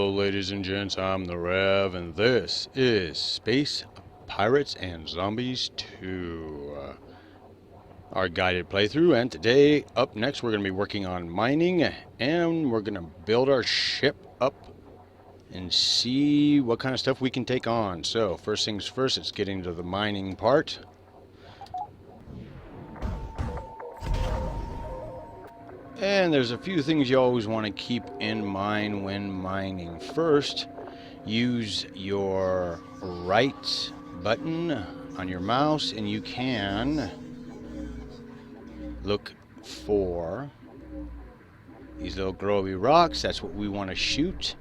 Hello ladies and gents, I'm the Rev, and this is Space Pirates and Zombies 2, our guided playthrough. And today, up next, we're going to be working on mining, and we're going to build our ship up and see what kind of stuff we can take on. So, first things first, let's get into the mining part. And there's a few things you always want to keep in mind when mining. First, use your right button on your mouse and you can look for these little growy rocks. That's what we want to shoot.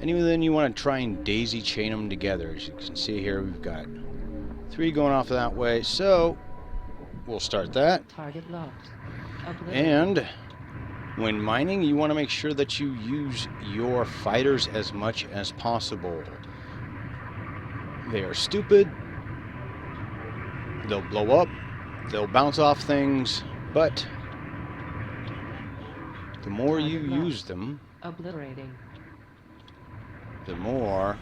And even then you want to try and daisy chain them together. As you can see here, we've got 3 going off that way. So we'll start that. Target locked. And when mining, you want to make sure that you use your fighters as much as possible. They are stupid. They'll blow up. They'll bounce off things. But the more you use them, Obliterating. the more,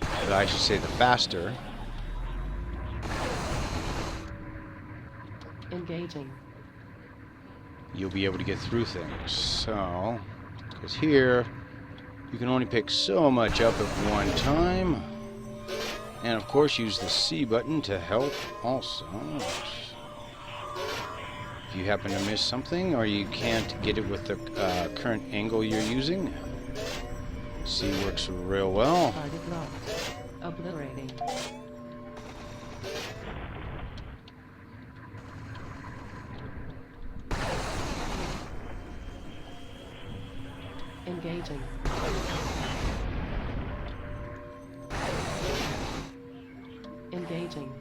or I should say the faster, Engaging. you'll be able to get through things. So, because here, you can only pick so much up at one time. And of course, use the C button to help also. If you happen to miss something, or you can't get it with the current angle you're using, C works real well. Target locked. Obliterating. Engaging. Engaging.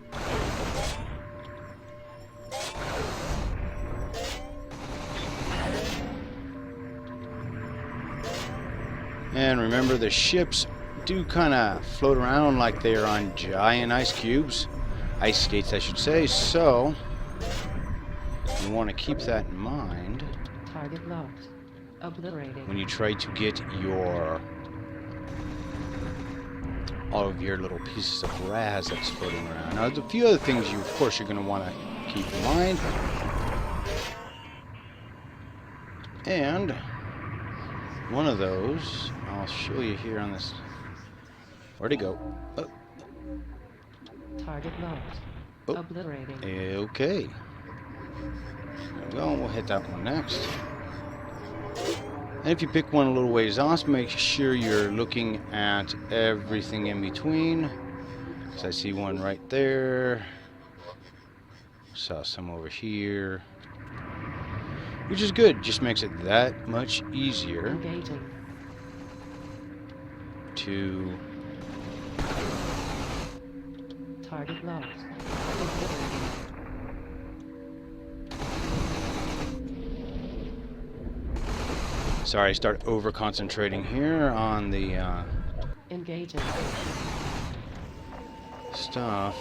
And remember, the ships do kind of float around like they're on giant ice cubes. Ice skates, I should say. So, you want to keep that in mind. Target locked. Obliterating. When you try to get all of your little pieces of Raz that's floating around. Now, there's a few other things you, of course, you're going to want to keep in mind. And one of those, I'll show you here on this. Where'd it go? Oh. Target locked. Oh. Obliterating. Okay. There we go. We'll hit that one next. And if you pick one a little ways off, make sure you're looking at everything in between. So I see one right there. Saw some over here. Which is good. Just makes it that much easier Engaging. to... Target locked. Obliterating. Sorry, I start over-concentrating here on the Engaging. stuff.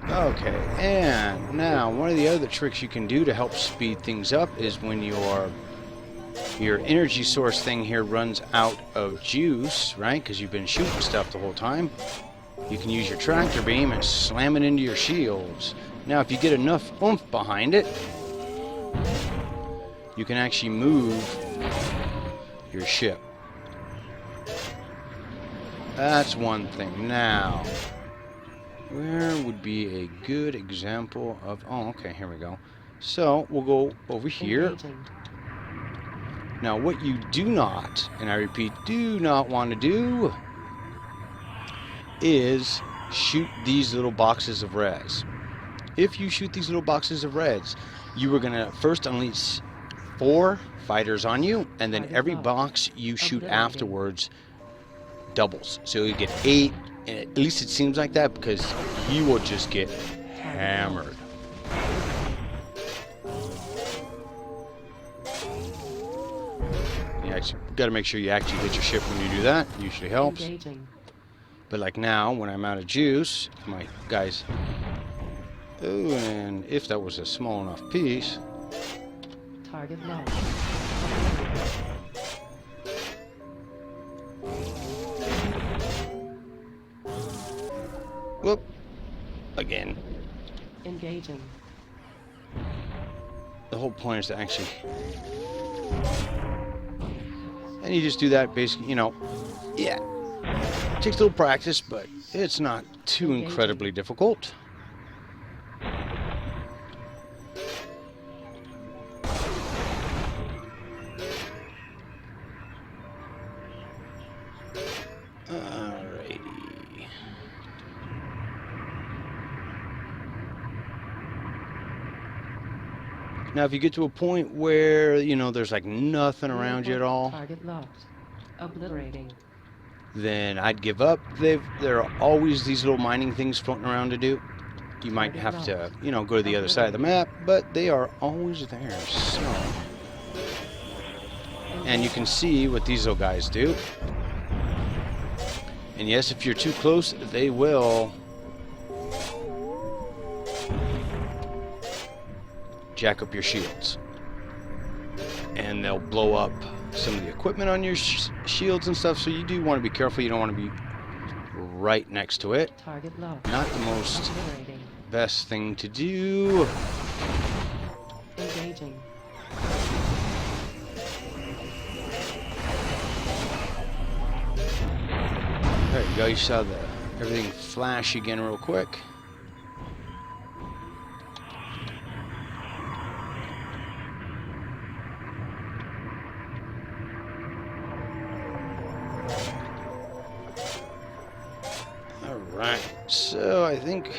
Okay, and now one of the other tricks you can do to help speed things up is when your energy source thing here runs out of juice, right? Because you've been shooting stuff the whole time. You can use your tractor beam and slam it into your shields. Now, if you get enough oomph behind it, you can actually move your ship. That's one thing. Now, where would be a good example of... Oh, okay, here we go. So, we'll go over here. Engaging. Now, what you do not, and I repeat, do not want to do, is shoot these little boxes of res. If you shoot these little boxes of res, you are going to first unleash 4 fighters on you, and then every box you shoot afterwards doubles. So you get 8, and at least it seems like that, because you will just get hammered. You got to make sure you actually hit your ship when you do that. Usually helps. Engaging. But like now, when I'm out of juice, my guys Oh, and if that was a small enough piece. Target lost. Whoop. Again. Engaging. The whole point is to actually... And you just do that basically, you know, yeah. It takes a little practice, but it's not too incredibly difficult. Alrighty. Now, if you get to a point where, you know, there's like nothing around you at all, Target lost. Obliterating. then I'd give up. There are always these little mining things floating around to do. You might have to, you know, go to the other side of the map, but they are always there. So, and you can see what these little guys do. And yes, if you're too close, they will jack up your shields. And they'll blow up some of the equipment on your shields and stuff, so you do want to be careful. You don't want to be right next to it. Target lost. Not the most best thing to do. Engaging. There you go. You saw everything flash again real quick. Alright, so I think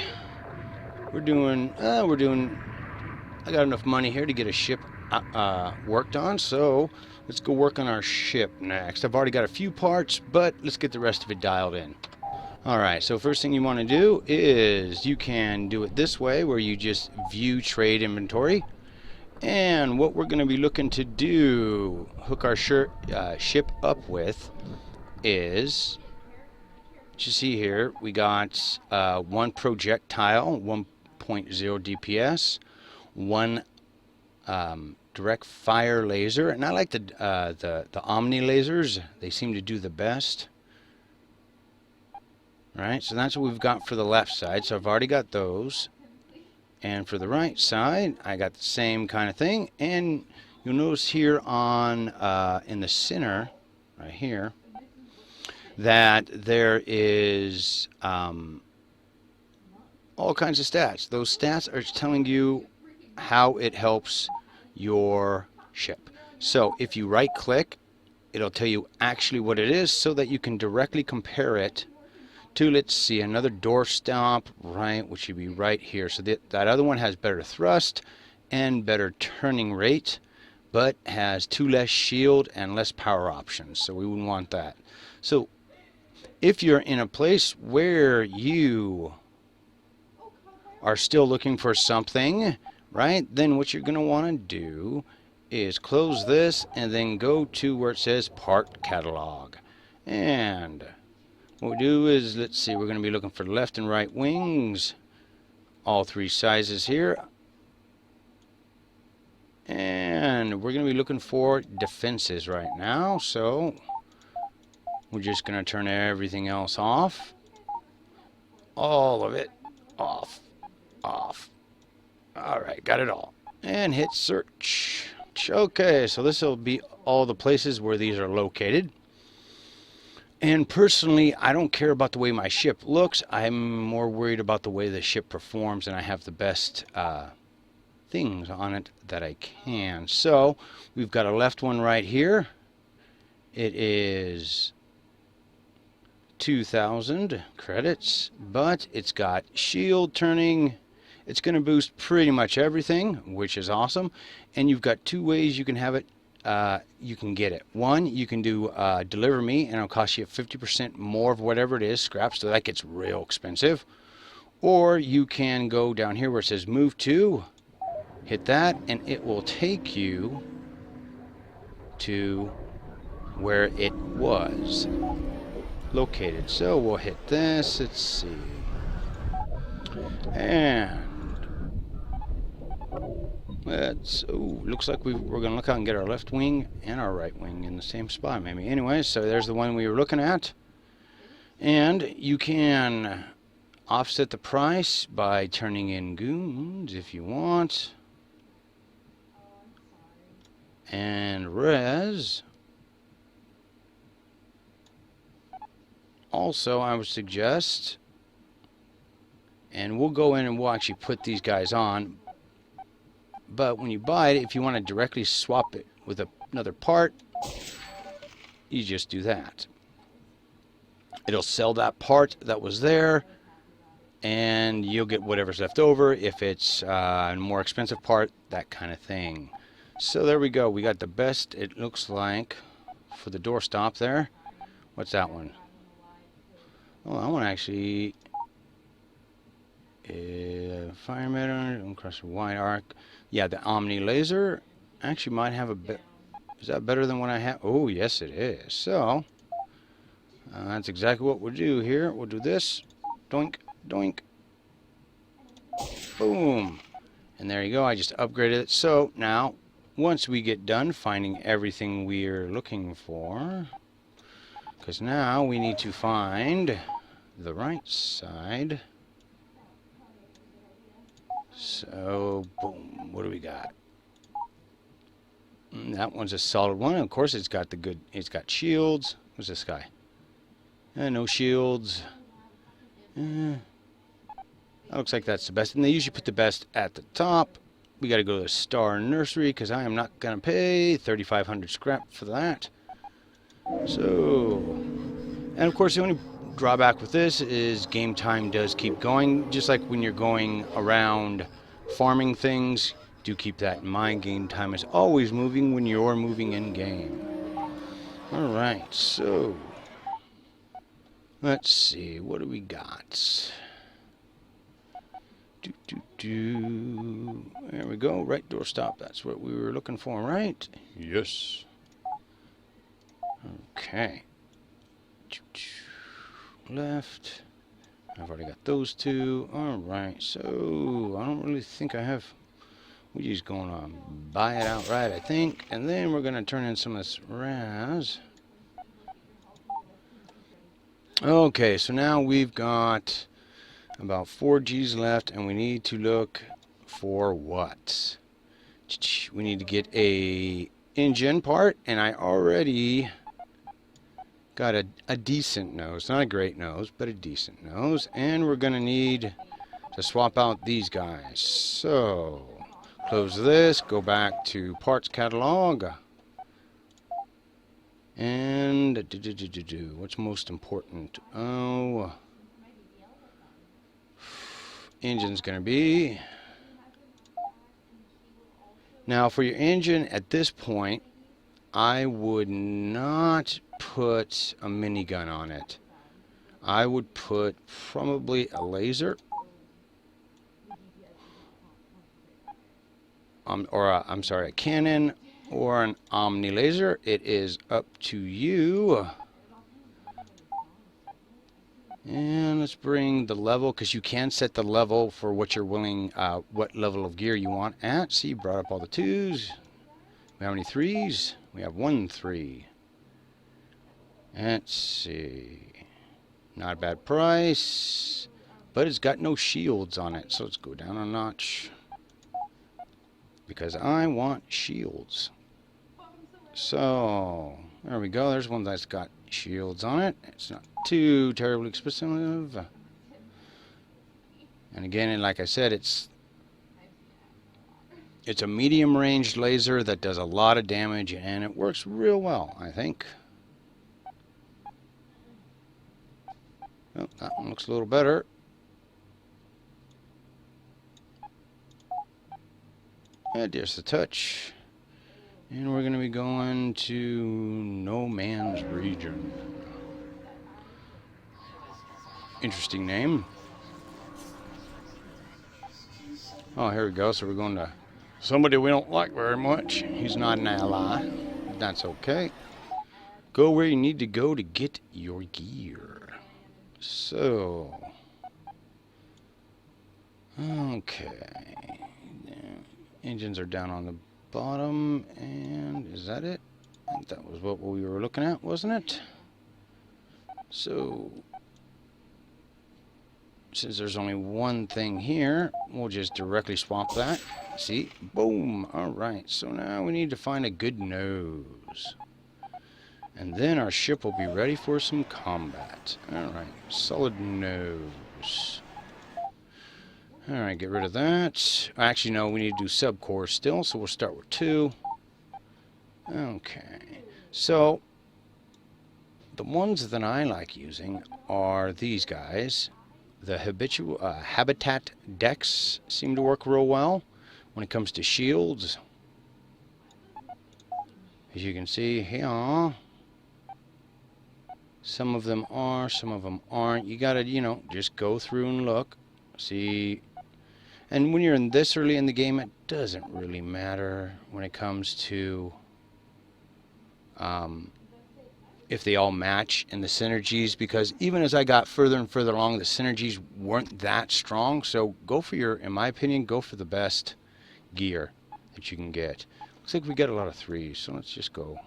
we're doing, I got enough money here to get a ship worked on, so let's go work on our ship next. I've already got a few parts, but let's get the rest of it dialed in. Alright, so first thing you want to do is you can do it this way, where you just view trade inventory. And what we're going to be looking to do, hook our ship up with, is... you see here, we got one projectile, 1.0 DPS, one direct fire laser, and I like the Omni lasers. They seem to do the best. Right, so that's what we've got for the left side. So I've already got those, and for the right side, I got the same kind of thing. And you'll notice here on in the center, right here, that there is all kinds of stats. Those stats are telling you how it helps your ship. So if you right click, it'll tell you actually what it is, so that you can directly compare it to, let's see, another doorstop, right, which should be right here. So that other one has better thrust and better turning rate, but has 2 less shield and less power options. So we wouldn't want that. So if you're in a place where you are still looking for something, right, then what you're going to want to do is close this and then go to where it says part catalog. And what we do is, let's see, we're going to be looking for left and right wings, all 3 sizes here. And we're going to be looking for defenses right now, so we're just going to turn everything else off. All of it off. Off. Alright, got it all. And hit search. Okay, so this will be all the places where these are located. And personally, I don't care about the way my ship looks. I'm more worried about the way the ship performs, and I have the best things on it that I can. So, we've got a left one right here. It is 2,000 credits, but it's got shield turning. It's going to boost pretty much everything, which is awesome. And you've got 2 ways you can have it. You can get it. One, you can do deliver me, and it'll cost you 50% more of whatever it is, scraps, so that gets real expensive. Or you can go down here where it says move to, hit that, and it will take you to where it was located. So we'll hit this, let's see, and Looks like we're going to look out and get our left wing and our right wing in the same spot, maybe. Anyway, so there's the one we were looking at. And you can offset the price by turning in goons if you want. And res. Also, I would suggest, and we'll go in and we'll actually put these guys on, but when you buy it, if you want to directly swap it with another part, you just do that. It'll sell that part that was there, and you'll get whatever's left over. If it's a more expensive part, that kind of thing. So there we go. We got the best, it looks like, for the doorstop there. What's that one? Oh, that one actually... fire meter, across a wide arc. Yeah, the Omni laser actually might have a bit. Is that better than what I have? Oh, yes, it is. So that's exactly what we'll do here. We'll do this. Doink, doink. Boom. And there you go. I just upgraded it. So now, once we get done finding everything we're looking for, because now we need to find the right side. So, boom, what do we got? That one's a solid one. Of course, it's got shields. What's this guy? No shields. That looks like that's the best. And they usually put the best at the top. We got to go to the Star Nursery because I am not going to pay 3,500 scrap for that. So, and of course, the only drawback with this is game time does keep going. Just like when you're going around farming things, do keep that in mind. Game time is always moving when you're moving in game. Alright, so let's see, what do we got? There we go, right doorstop. That's what we were looking for, right? Yes. Okay. Left. I've already got those two. Alright, so I don't really think I have. We're just going to buy it outright, I think. And then we're going to turn in some of this RAS. Okay, so now we've got about 4 G's left, and we need to look for what? We need to get a engine part, and I already got a decent nose. Not a great nose, but a decent nose. And we're going to need to swap out these guys. So, close this, go back to parts catalog. And what's most important? Oh, engine's going to be. Now, for your engine at this point, I would not put a minigun on it. I would put probably a laser. I'm sorry, a cannon or an Omni laser. It is up to you. And let's bring the level, because you can set the level for what you're willing, what level of gear you want at. See, brought up all the 2s. We have any 3s? We have 1 3. Let's see. Not a bad price, but it's got no shields on it. So let's go down a notch, because I want shields. So there we go. There's one that's got shields on it. It's not too terribly expensive. And again, and like I said, it's a medium range laser that does a lot of damage, and it works real well, I think. Oh, that one looks a little better. And there's the touch. And we're going to be going to No Man's Region. Interesting name. Oh, here we go. So we're going to somebody we don't like very much. He's not an ally. That's okay. Go where you need to go to get your gear. So, okay. Engines are down on the bottom, and is that it? I think that was what we were looking at, wasn't it? So, since there's only one thing here, we'll just directly swap that. See? Boom! Alright, so now we need to find a good nose. And then our ship will be ready for some combat. Alright, solid nose. Alright, get rid of that. Actually, no, we need to do subcore still, so we'll start with 2. Okay, so the ones that I like using are these guys. The habitat decks seem to work real well when it comes to shields. As you can see here, some of them are, some of them aren't. You gotta, you know, just go through and look. See, and when you're in this early in the game, it doesn't really matter when it comes to if they all match and the synergies, because even as I got further and further along, the synergies weren't that strong. So go for your, in my opinion, go for the best gear that you can get. Looks like we get a lot of 3s, so let's just go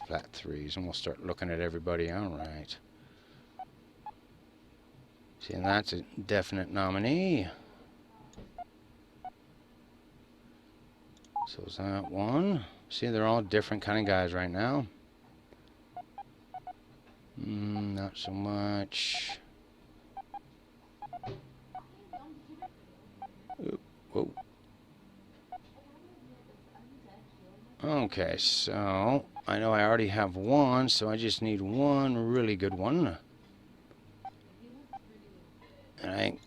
flat 3s and we'll start looking at everybody. Alright. See, and that's a definite nominee. So is that one? See, they're all different kind of guys right now. Not so much. Oop, whoa. Okay, so I know I already have one, so I just need one really good one. And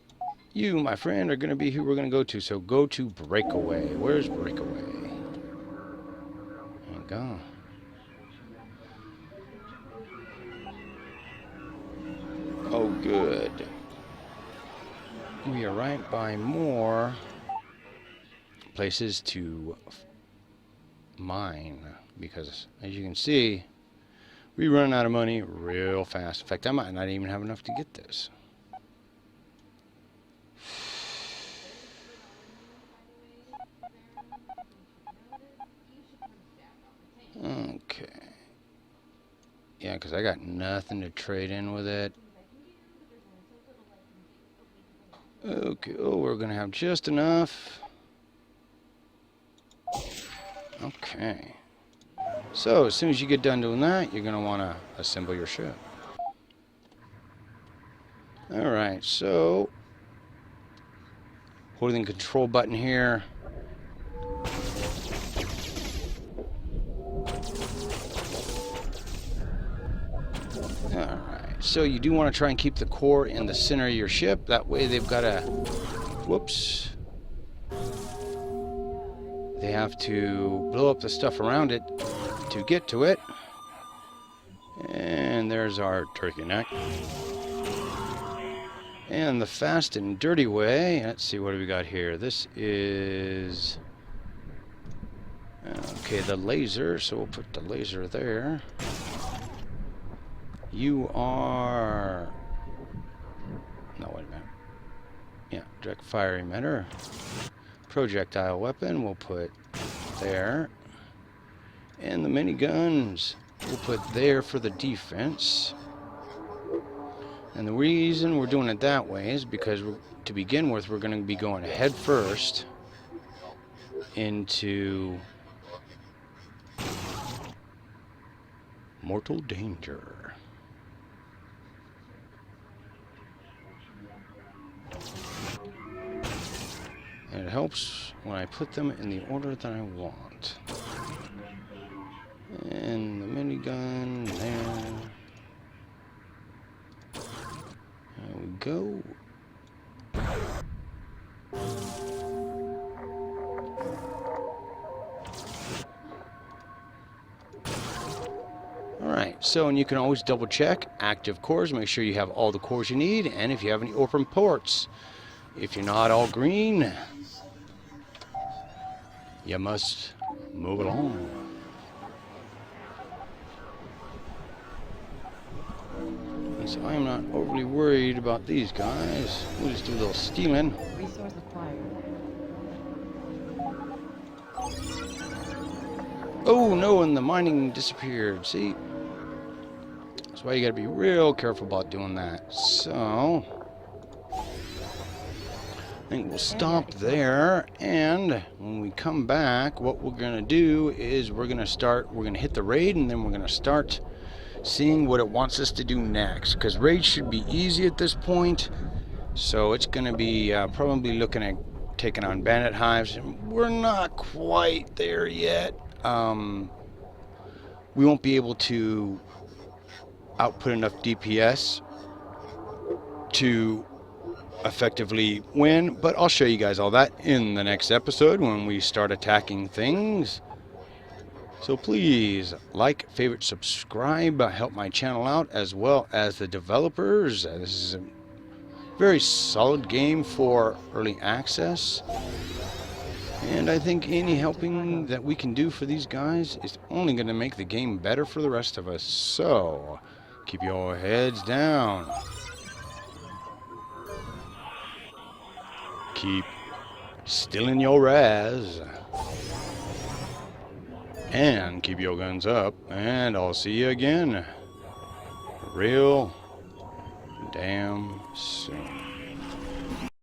you, my friend, are going to be who we're going to go to. So go to Breakaway. Where's Breakaway? There you go. Oh, good. We are right by more places to mine, because as you can see, we run out of money real fast. In fact, I might not even have enough to get this. Okay. Yeah, because I got nothing to trade in with it. Okay, oh, we're going to have just enough. Okay. So, as soon as you get done doing that, you're going to want to assemble your ship. Alright, so holding the control button here. Alright, so you do want to try and keep the core in the center of your ship. That way they've got to, whoops, they have to blow up the stuff around it to get to it. And there's our turkey neck. And the fast and dirty way, let's see, what do we got here? This is, okay, the laser, so we'll put the laser there. You are, no, wait a minute. Yeah, direct fire emitter. Projectile weapon we'll put there. And the miniguns we'll put there for the defense. And the reason we're doing it that way is because, to begin with, we're going to be going head first into mortal danger. And it helps when I put them in the order that I want. And the minigun there. There we go. Alright, so and you can always double check active cores, make sure you have all the cores you need, and if you have any open ports. If you're not all green, you must move along. And so I'm not overly worried about these guys. We'll just do a little stealing. Resource acquired. Oh no, and the mining disappeared. See? That's why you gotta be real careful about doing that. So, I think we'll stop there, and when we come back, what we're gonna do is we're gonna hit the raid, and then we're gonna start seeing what it wants us to do next. Because raid should be easy at this point, so it's gonna be probably looking at taking on bandit hives. We're not quite there yet. We won't be able to output enough DPS to effectively win, but I'll show you guys all that in the next episode when we start attacking things. So please like, favorite, subscribe, help my channel out as well as the developers. This is a very solid game for early access, and I think any helping that we can do for these guys is only going to make the game better for the rest of us. So keep your heads down, keep stealing your raz, and keep your guns up, and I'll see you again real damn soon.